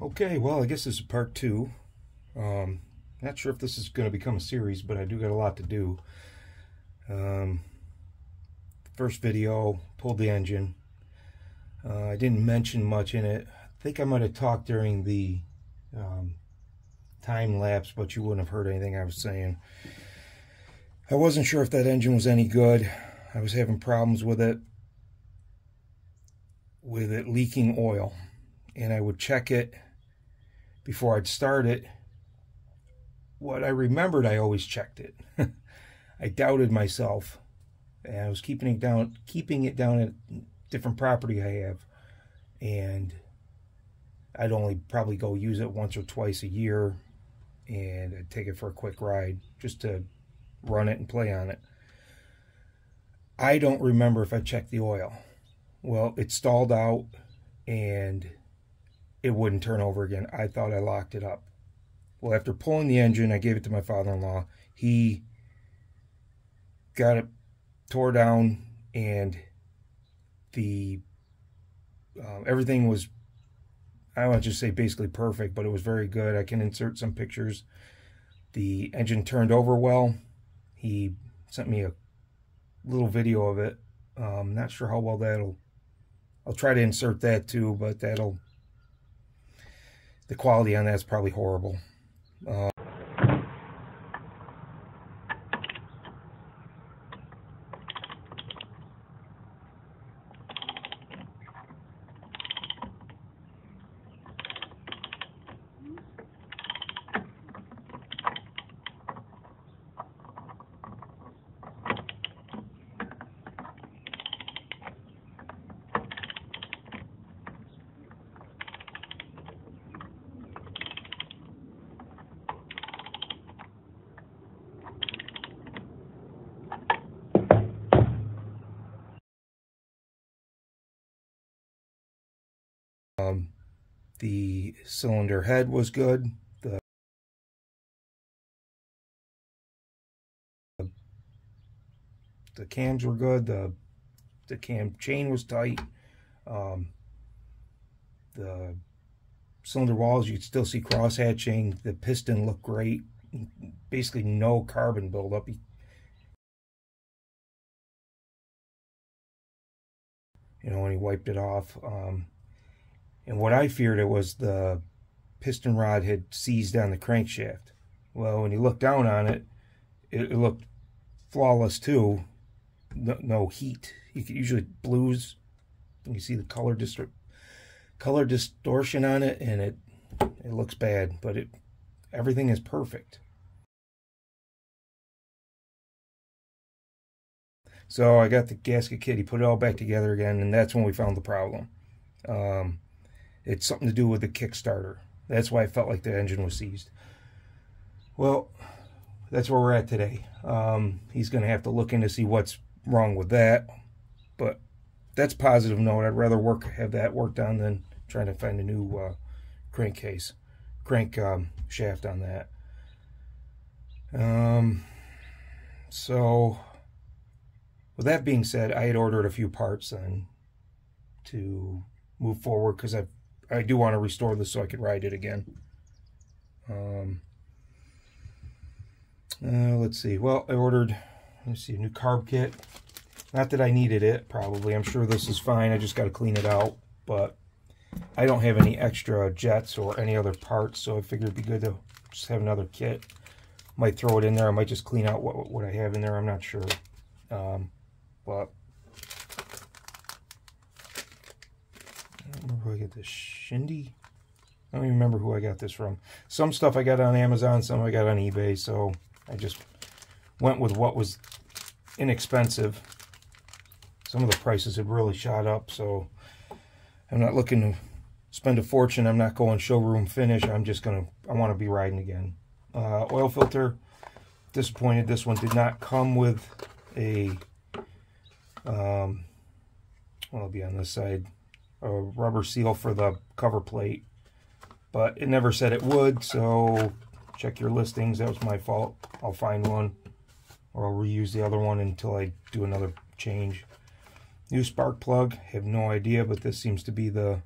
Okay, well, I guess this is part two. Not sure if this is going to become a series, but I do got a lot to do. First video, pulled the engine. I didn't mention much in it. I think I might have talked during the time lapse, but you wouldn't have heard anything I was saying. I wasn't sure if that engine was any good. I was having problems with it leaking oil, and I would check it before I'd start it. What I remembered, I always checked it. I doubted myself, and I was keeping it down at different property I have, and I'd only probably go use it once or twice a year, and I'd take it for a quick ride just to run it and play on it. I don't remember if I checked the oil. Well, it stalled out and it wouldn't turn over again. I thought I locked it up. Well, after pulling the engine, I gave it to my father-in-law. He got it tore down, and the everything was, I don't want to just say basically perfect, but it was very good. I can insert some pictures. The engine turned over well. He sent me a little video of it. Not sure how well that'll, I'll try to insert that too, but the quality on that's probably horrible. The cylinder head was good. The cams were good. The cam chain was tight. The cylinder walls, you could still see cross hatching. The piston looked great. Basically no carbon buildup. You know, when he wiped it off. And what I feared, it was the piston rod had seized on the crankshaft. Well, when you look down on it, it looked flawless too. No heat. You could usually blues. You see the color distortion on it, and it looks bad, but everything is perfect. So I got the gasket kit. He put it all back together again, and that's when we found the problem. It's something to do with the Kickstarter. That's why I felt like the engine was seized. Well, that's where we're at today. He's going to have to look in to see what's wrong with that. But that's a positive note. I'd rather have that worked on than trying to find a new crank shaft on that. So, with that being said, I had ordered a few parts then to move forward, because I do want to restore this so I could ride it again. Let's see. Well, I ordered, let's see, a new carb kit. Not that I needed it, probably. I'm sure this is fine. I just got to clean it out. But I don't have any extra jets or any other parts, so I figured it'd be good to just have another kit. Might throw it in there. I might just clean out what I have in there. I'm not sure. But I don't remember who I got this. Shindy? I don't even remember who I got this from. Some stuff I got on Amazon, some I got on eBay, so I just went with what was inexpensive. Some of the prices had really shot up, so I'm not looking to spend a fortune. I'm not going showroom finish. I want to be riding again. Oil filter, disappointed. This one did not come with a, well, it'll be on this side, a rubber seal for the cover plate, but it never said it would, so check your listings. That was my fault. I'll find one, or I'll reuse the other one until I do another change. New spark plug, have no idea, but this seems to be the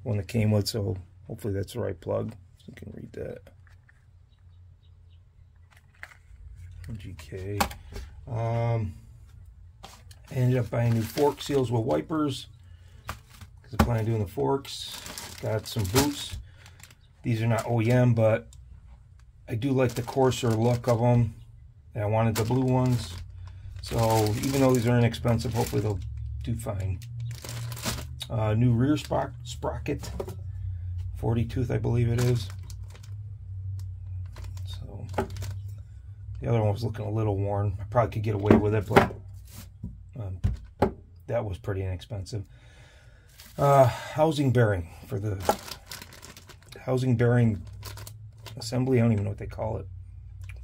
one that came with, so hopefully that's the right plug. So you can read that. GK. Ended up buying new fork seals with wipers because I plan on doing the forks. Got some boots. These are not OEM, but I do like the coarser look of them. And I wanted the blue ones. So even though these are inexpensive, hopefully they'll do fine. New rear sprocket. 40 tooth, I believe it is. So the other one was looking a little worn. I probably could get away with it, but that was pretty inexpensive. Housing bearing for the housing bearing assembly. I don't even know what they call it,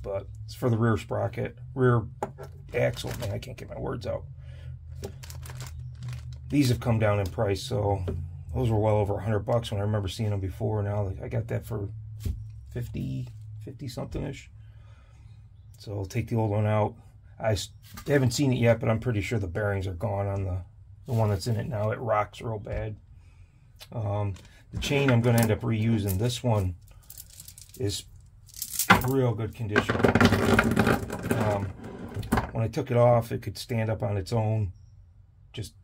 but it's for the rear sprocket, rear axle. Man, I can't get my words out. These have come down in price, so those were well over $100 when I remember seeing them before. Now I got that for 50 something ish. So I'll take the old one out. I haven't seen it yet, but I'm pretty sure the bearings are gone on the one that's in it now. It rocks real bad. The chain I'm going to end up reusing. This one is real good condition. When I took it off, it could stand up on its own. Just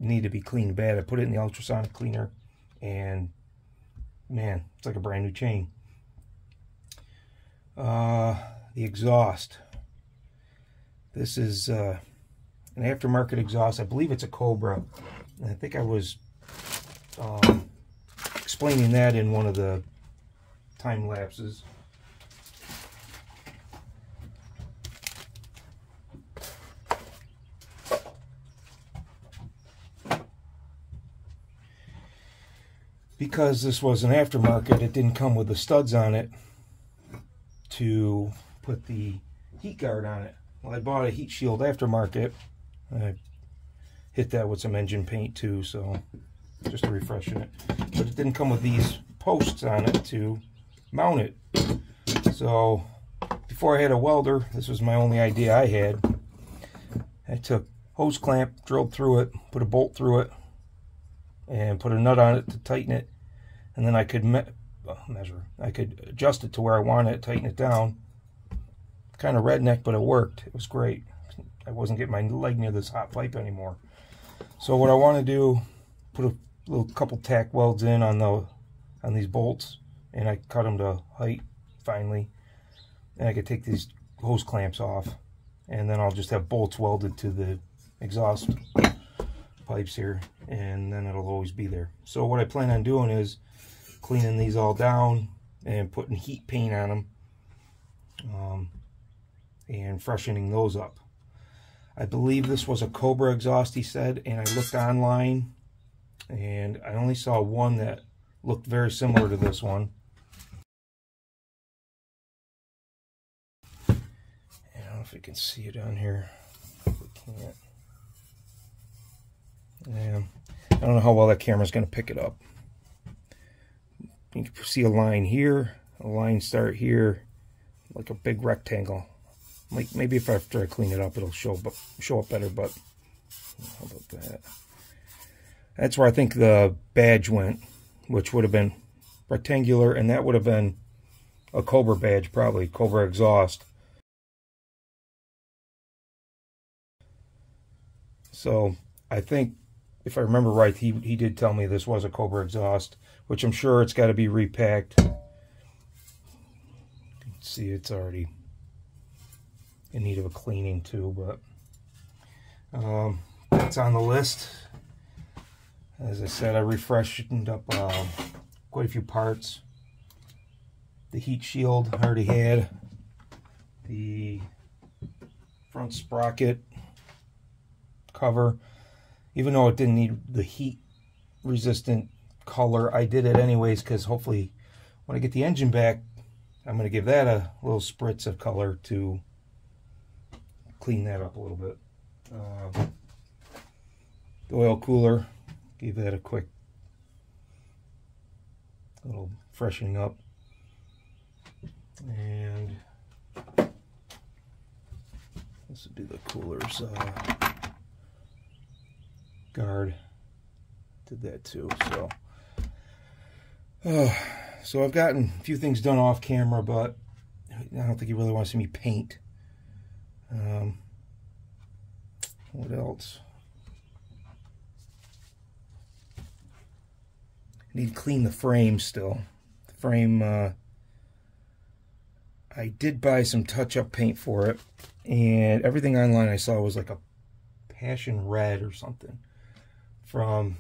need to be cleaned bad. I put it in the ultrasonic cleaner, and man, it's like a brand new chain. The exhaust. This is an aftermarket exhaust. I believe it's a Cobra. And I think I was explaining that in one of the time lapses. Because this was an aftermarket, it didn't come with the studs on it to put the heat guard on it. Well, I bought a heat shield aftermarket. I hit that with some engine paint too, so just refreshing it. But it didn't come with these posts on it to mount it. So before I had a welder, this was my only idea I had. I took hose clamp, drilled through it, put a bolt through it, and put a nut on it to tighten it. And then I could I could adjust it to where I want it, tighten it down. Kind of redneck, but it worked. It was great. I wasn't getting my leg near this hot pipe anymore. So what I want to do, put a little couple tack welds in on these bolts, and I cut them to height finally. And I could take these hose clamps off, and then I'll just have bolts welded to the exhaust pipes here, and then it'll always be there. So what I plan on doing is cleaning these all down and putting heat paint on them, and freshening those up. I believe this was a Cobra exhaust, he said, and I looked online and I only saw one that looked very similar to this one. I don't know if you can see it on here. We can't. Yeah, I don't know how well that camera's going to pick it up. You can see a line here, a line start here, like a big rectangle. Like maybe if after I clean it up, it'll show up better. But how about that? That's where I think the badge went, which would have been rectangular, and that would have been a Cobra badge, probably Cobra exhaust. So I think, if I remember right, he did tell me this was a Cobra exhaust, which I'm sure it's got to be repacked. You can see it's already in need of a cleaning too, but that's on the list. As I said, I refreshed up quite a few parts. The heat shield I already had. The front sprocket cover, even though it didn't need the heat resistant color, I did it anyways, because hopefully when I get the engine back, I'm going to give that a little spritz of color to clean that up a little bit. The oil cooler, gave that a quick little freshening up. And this would be the cooler's guard. did that too. So I've gotten a few things done off camera, but I don't think you really want to see me paint. What else? I need to clean the frame still. The frame, I did buy some touch-up paint for it, and everything online I saw was like a passion red or something from,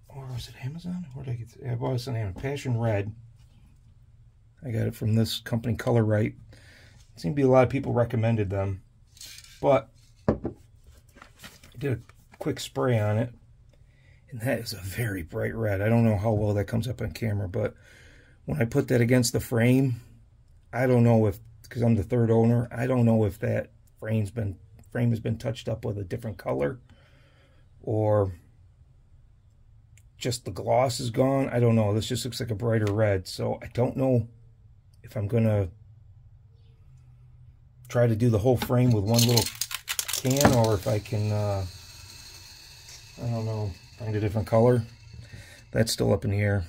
or was it Amazon? Where did I get it? Yeah, I bought it on Amazon. Passion red. I got it from this company, Color Right. It seemed to be a lot of people recommended them, but I did a quick spray on it, and that is a very bright red. I don't know how well that comes up on camera, but when I put that against the frame, I don't know if, because I'm the third owner, I don't know if that frame has been touched up with a different color, or just the gloss is gone. I don't know. This just looks like a brighter red, so I don't know if I'm gonna try to do the whole frame with one little can, or if I can, I don't know, find a different color. That's still up in the air.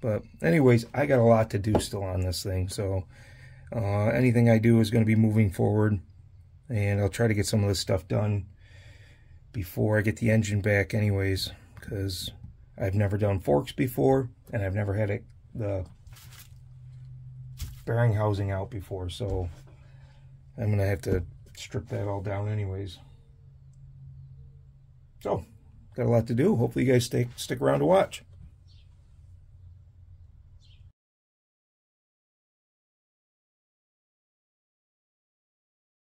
But anyways, I got a lot to do still on this thing, so anything I do is going to be moving forward, and I'll try to get some of this stuff done before I get the engine back anyways, because I've never done forks before, and I've never had the bearing housing out before, so I'm going to have to strip that all down anyways. So, got a lot to do. Hopefully you guys stick around to watch.